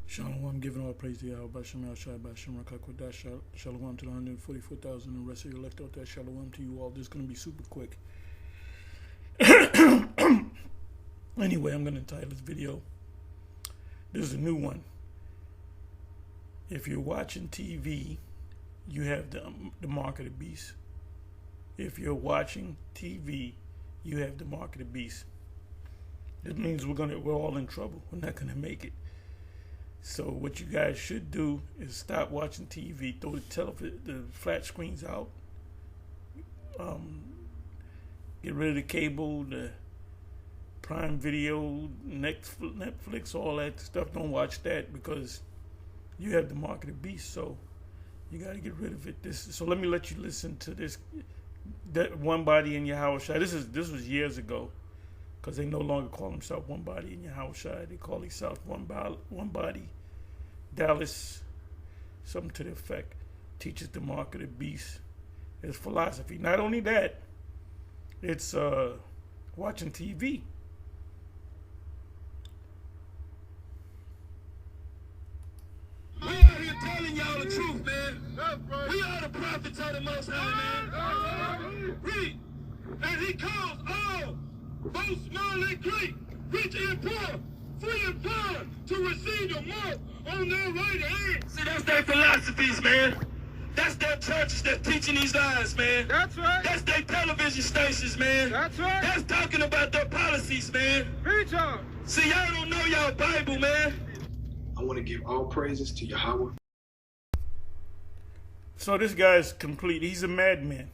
Shalom, I'm giving all praise to Yahweh, Bashem, Al Shai, Bashem, Rakakwadash, Shalom to the 144,000 and the rest of you elect out there. Shalom to you all. This is going to be super quick. Anyway, I'm going to title this video. This is a new one. If you're watching TV, you have the mark of the beast. If you're watching TV, you have the mark of the beast. That means we're all in trouble. We're not going to make it. So what you guys should do is stop watching TV, throw the flat screens out, get rid of the cable, the Prime Video, Netflix, all that stuff. Don't watch that because you have the mark of the beast. So you got to get rid of it. So let me let you listen to this. That One Body in Yahushua. This was years ago, because they no longer call themselves One Body in Yahushua. They call themselves One Body. Dallas, something to the effect, teaches the mark of the beast. It's philosophy. Not only that, it's watching TV. We out here telling y'all the truth, man. Right. We are the prophets of the Most High, man. Read. And he calls all, both small and great, rich and poor, free and bond, to receive the mark on their right hand. See, that's their philosophies, man. That's their churches that's teaching these lies, man. That's right. That's their television stations, man. That's right. That's talking about their policies, man. Preach on. See, y'all don't know y'all Bible, man. I want to give all praises to Yahweh. So this guy's complete. He's a madman.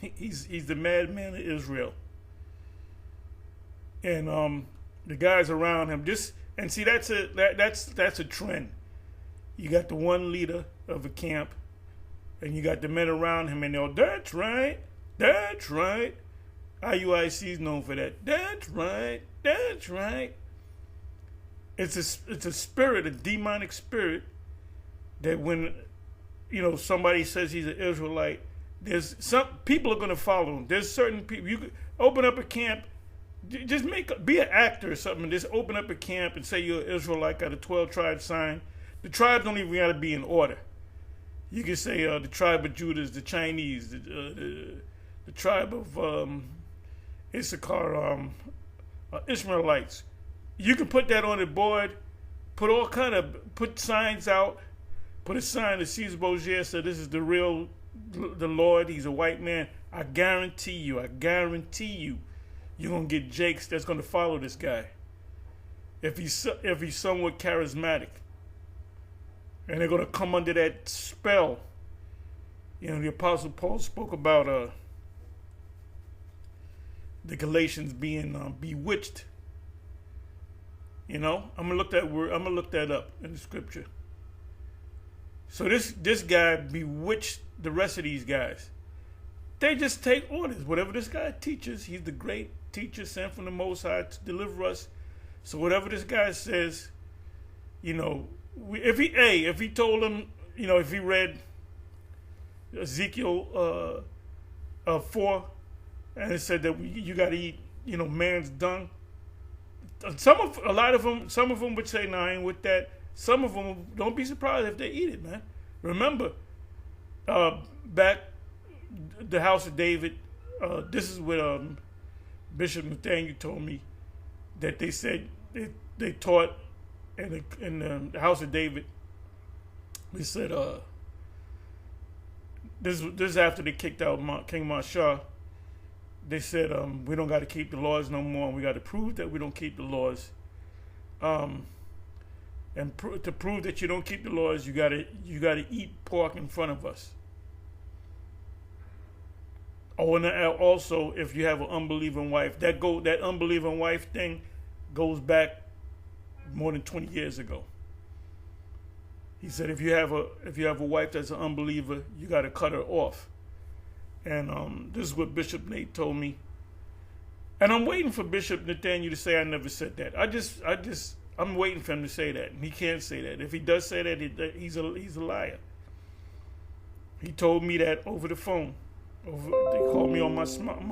He's the madman of Israel. And the guys around him and see that's a trend. You got the one leader of a camp, and you got the men around him, and they're that's right. IUIC is known for that. That's right. It's a spirit, a demonic spirit, that when somebody says he's an Israelite, there's some people are going to follow him. There's certain people. You could open up a camp, just be an actor or something. Just open up a camp and say you're an Israelite, got a 12 tribe sign. The tribes don't even got to be in order. You can say the tribe of Judah is the Chinese, the tribe of Issachar, Ishmaelites. You can put that on the board, put signs out, put a sign that Caesar Borgia said this is the Lord. He's a white man. I guarantee you, you're gonna get jakes that's gonna follow this guy. If he's somewhat charismatic, and they're gonna come under that spell. The Apostle Paul spoke about the Galatians being bewitched. I'm gonna look that up in the scripture. So this guy bewitched the rest of these guys. They just take orders. Whatever this guy teaches, he's the great teacher sent from the Most High to deliver us. So whatever this guy says, if he told him, if he read Ezekiel 4, and it said that you got to eat, man's dung. Some of them would say, "No, I ain't with that." Some of them, don't be surprised if they eat it, man. Remember, back the house of David. This is what Bishop Nathaniel told me, that they said they taught in the house of David. They said this is after they kicked out King Mashah. They said we don't got to keep the laws no more, and we got to prove that we don't keep the laws. And to prove that you don't keep the laws, you gotta eat pork in front of us. Oh, and also, if you have an unbelieving wife, that unbelieving wife thing goes back more than 20 years ago. He said if you have a wife that's an unbeliever, you got to cut her off. And this is what Bishop Nate told me. And I'm waiting for Bishop Nathaniel to say I never said that. I'm waiting for him to say that, and he can't say that. If he does say that, he's a liar. He told me that over the phone. They called me on my not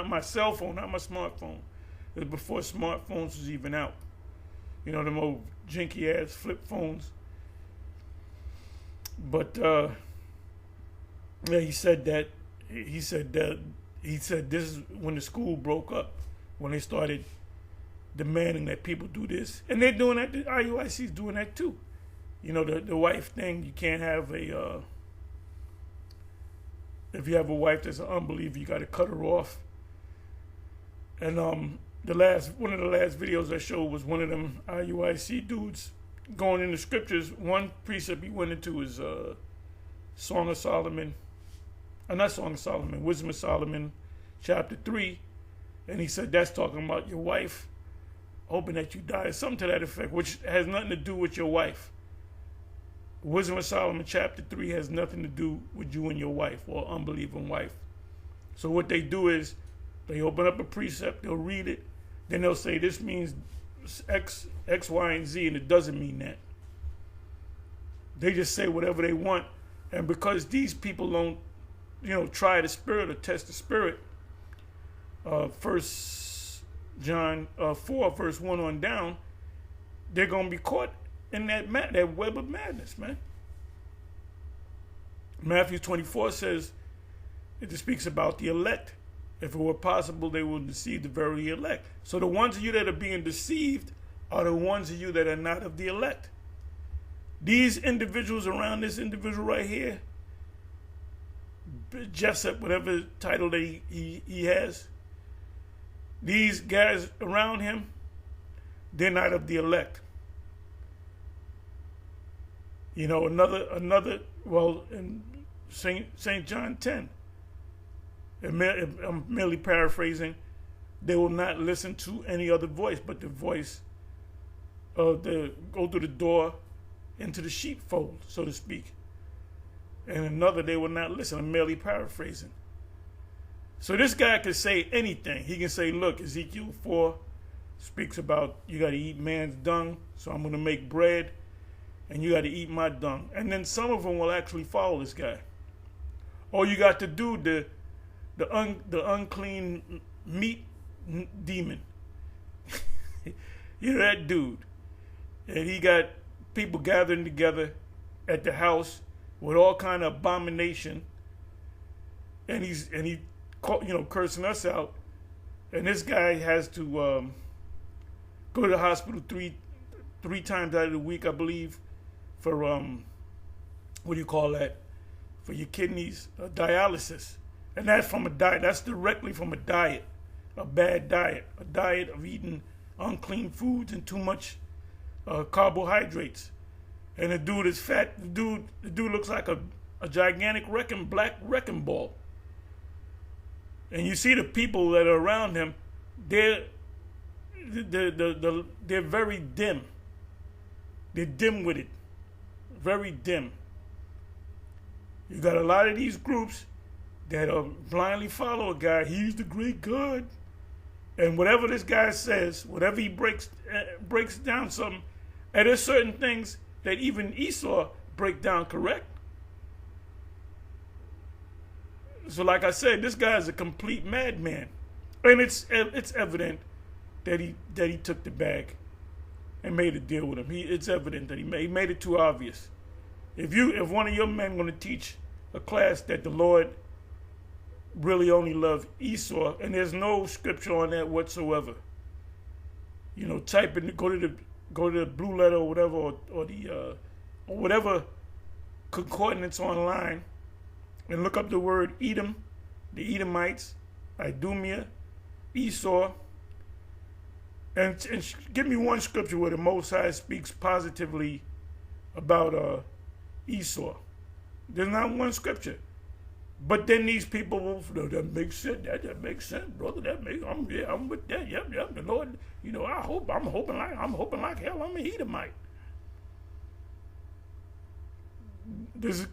my cell phone, not my smartphone. It was before smartphones was even out. You know, them old jinky ass flip phones. But yeah, he said that this is when the school broke up, when they started demanding that people do this, and they're doing that. The IUIC is doing that too. You know, the wife thing. You can't have a if you have a wife that's an unbeliever, you got to cut her off. And one of the last videos I showed was one of them IUIC dudes going into scriptures. One precept he went into is Song of Solomon. Not Song of Solomon, Wisdom of Solomon, chapter 3. And he said that's talking about your wife hoping that you die, something to that effect, which has nothing to do with your wife. Wisdom of Solomon chapter 3 has nothing to do with you and your wife or unbelieving wife. So what they do is they open up a precept, they'll read it, then they'll say this means X, Y, and Z, and it doesn't mean that. They just say whatever they want. And because these people don't, try the spirit or test the spirit, 1 John 4, verse 1 on down, they're going to be caught in that web of madness, man. Matthew 24 says, it speaks about the elect. If it were possible, they will deceive the very elect. So the ones of you that are being deceived are the ones of you that are not of the elect. These individuals around this individual right here, Jessup, whatever title that he has, these guys around him, they're not of the elect. Well, in St. John 10, I'm merely paraphrasing, they will not listen to any other voice but the voice of go through the door into the sheepfold, so to speak. And another, they will not listen. I'm merely paraphrasing. So this guy can say anything. He can say, look, Ezekiel 4 speaks about you got to eat man's dung, so I'm going to make bread, and you got to eat my dung. And then some of them will actually follow this guy. Or you got to do the unclean meat demon. You know that dude. And he got people gathering together at the house with all kind of abomination. And he cursing us out. And this guy has to go to the hospital three times out of the week, I believe, for what do you call that? For your kidneys, dialysis. And that's from a diet. That's directly from a diet, a bad diet, a diet of eating unclean foods and too much carbohydrates. And the dude is fat. The dude looks like a gigantic black wrecking ball. And you see the people that are around him, they're very dim. They're dim-witted, very dim. You got a lot of these groups that blindly follow a guy. He's the great God, and whatever this guy says, whatever he breaks down something, and there's certain things that even Esau break down correct. So, like I said, this guy is a complete madman, and it's evident that he took the bag and made a deal with him. It's evident that he made it too obvious. If one of your men going to teach a class that the Lord really only loved Esau, and there's no scripture on that whatsoever, type in, go to the Blue Letter or whatever, or whatever concordance online, and look up the word Edom, the Edomites, Idumea, Esau, and give me one scripture where the Most High speaks positively about Esau. There's not one scripture. But then these people will, that makes sense. That makes sense, brother. I'm with that. Yep. The Lord, I'm hoping like hell. I'm an Edomite. This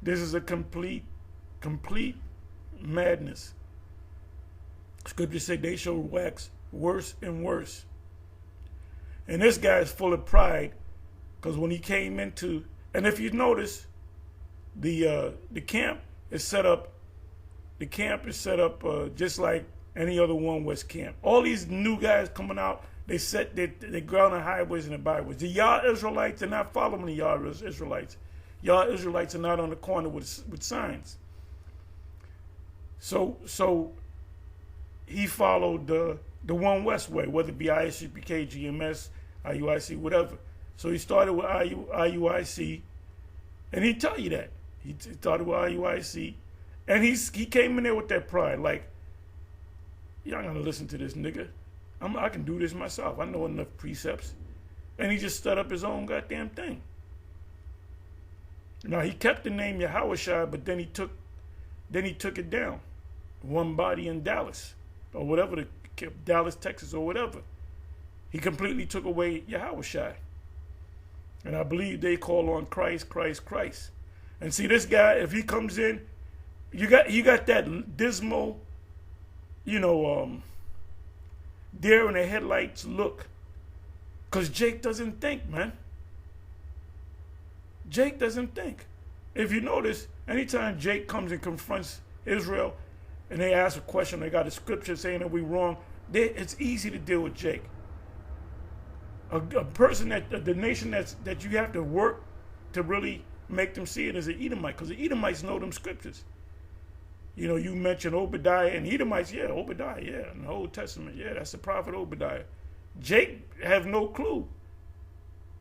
is a complete madness. Scripture say they shall wax worse and worse. And this guy is full of pride, because when he came into, and if you notice, the camp is set up. The camp is set up just like any other One West camp. All these new guys coming out, They set they go on the highways and the byways. The Yah Israelites are not following the Yah Israelites. Yah Israelites are not on the corner with signs. So he followed the One West way, whether it be ISUPK, GMS, IUIC, whatever. So he started with IUIC, and he tell you that. He started with IUIC, and he came in there with that pride, like, y'all gonna listen to this nigga. I can do this myself. I know enough precepts. And he just set up his own goddamn thing. Now he kept the name Yahawashi, but then he took it down. One Body in Dallas, or whatever, Dallas, Texas, or whatever. He completely took away Yahawashi. And I believe they call on Christ, Christ, Christ. And see, this guy, if he comes in, you got that dismal, deer in the headlights look. Because Jake doesn't think, man. Jake doesn't think. If you notice, anytime Jake comes and confronts Israel and they ask a question, they got a scripture saying that we wrong, it's easy to deal with Jake. A person the nation that you have to work to really make them see it is an Edomite, because the Edomites know them scriptures. You mentioned Obadiah and Edomites, yeah, Obadiah, yeah, in the Old Testament, yeah, that's the prophet Obadiah. Jake have no clue.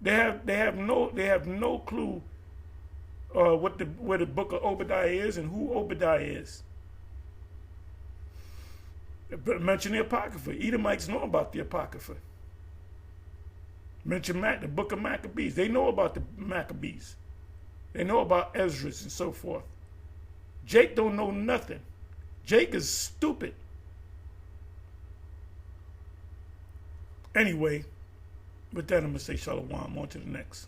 They have no clue where the book of Obadiah is and who Obadiah is. But mention the Apocrypha. Edomites know about the Apocrypha. Mention the book of Maccabees. They know about the Maccabees. They know about Esdras and so forth. Jake don't know nothing. Jake is stupid. Anyway, with that, I'm going to say shalom. On to the next.